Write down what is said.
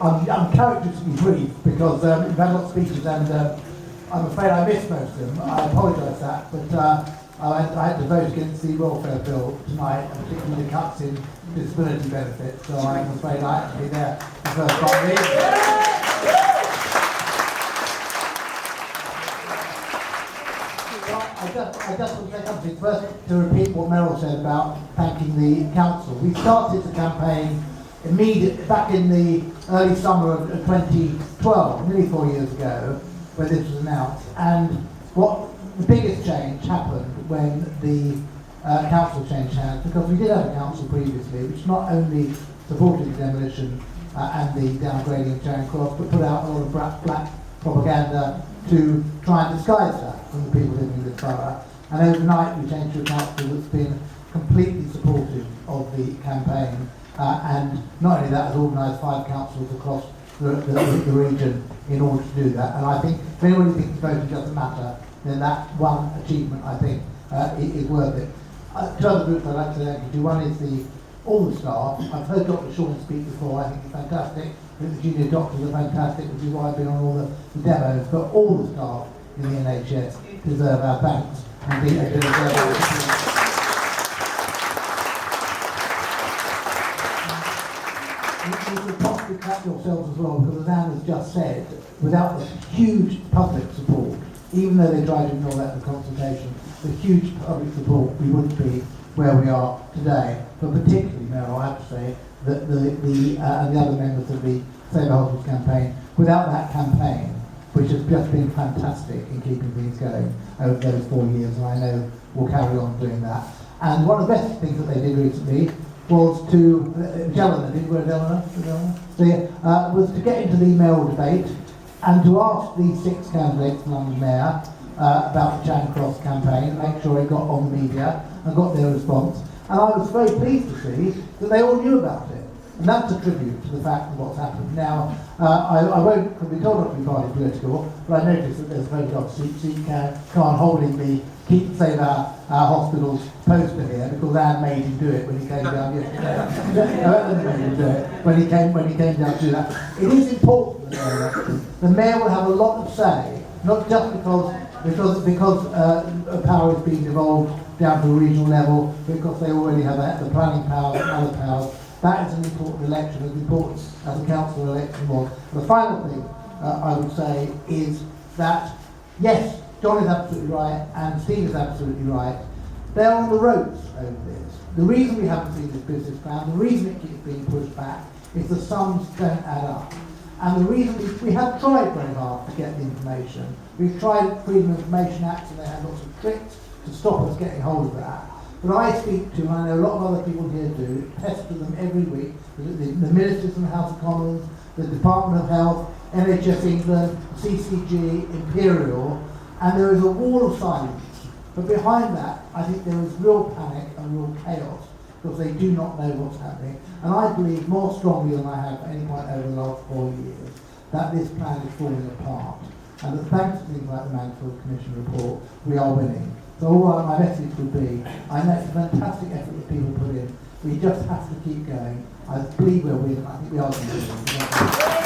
I'm characteristically brief because we've had lots of speeches and I'm afraid I missed most of them. I apologise for that, but I had to vote against the welfare bill tonight, and particularly the cuts in disability benefits, so I'm afraid I had to be there the first time. I just want to say something first to repeat what Meryl said about thanking the council. We started the campaign immediately back in the early summer of 2012, nearly 4 years ago, when this was announced. And what the biggest change happened when the council changed hands, because we did have a council previously which not only supported the demolition and the downgrading of Charing Cross, but put out a lot of black propaganda to try and disguise that from the people living in this borough. And overnight we changed to a council that's been completely supportive of the campaign, and not only that, has organised 5 councils across the region in order to do that. And I think if anybody thinks voting doesn't matter, then that one achievement, I think, is worth it. Two other groups I'd like to thank you to. One is all the staff. I've heard Dr. Sean speak before. I think it's fantastic. I think the junior doctors are fantastic, which is why I've been on all the demos. But all the staff in the NHS deserve our thanks. And they deserve our support. You should possibly clap yourselves as well, because as Anne has just said, without the huge public support, even though they tried to ignore that in the consultation, the huge public support, we wouldn't be where we are today. But particularly, Meryl, I have to say, that and the other members of the SaHF campaign, without that campaign, which has just been fantastic in keeping things going over those 4 years, and I know we'll carry on doing that. And one of the best things that they did recently was to, was to get into the mayoral debate and to ask these 6 candidates for London Mayor about the Charing Cross campaign, make sure it got on the media and got their response. And I was very pleased to see that they all knew about it. And that's a tribute to the fact of what's happened. Now, I won't be told not to be party political, but I noticed that there's a photograph of Khan holding the Keep Save Our Hospitals poster here, because Anne made him do it when he came down yesterday. Made him do it when he came down to do that. It is important that the mayor will have a lot to say, not just because power is being devolved down to a regional level, because they already have the planning powers and other powers. That is an important election, as important as the council election was. The final thing I would say is that, yes, John is absolutely right, and Steve is absolutely right. They're on the ropes over this. The reason we haven't seen this business plan, the reason it keeps being pushed back, is the sums don't add up. And the reason we have tried very hard to get the information. We've tried Freedom of Information Act, and they have lots of tricks to stop us getting hold of that. But I speak to, and I know a lot of other people here do, pester them every week, the ministers in the House of Commons, the Department of Health, NHS England, CCG, Imperial, and there is a wall of silence. But behind that, I think there is real panic and real chaos, because they do not know what's happening. And I believe more strongly than I have at any point over the last 4 years, that this plan is falling apart. And that thanks to things like the Mansfield Commission report, we are winning. So all my message would be, I know it's a fantastic effort that people put in. We just have to keep going. I believe we'll win, and I think we are going to win.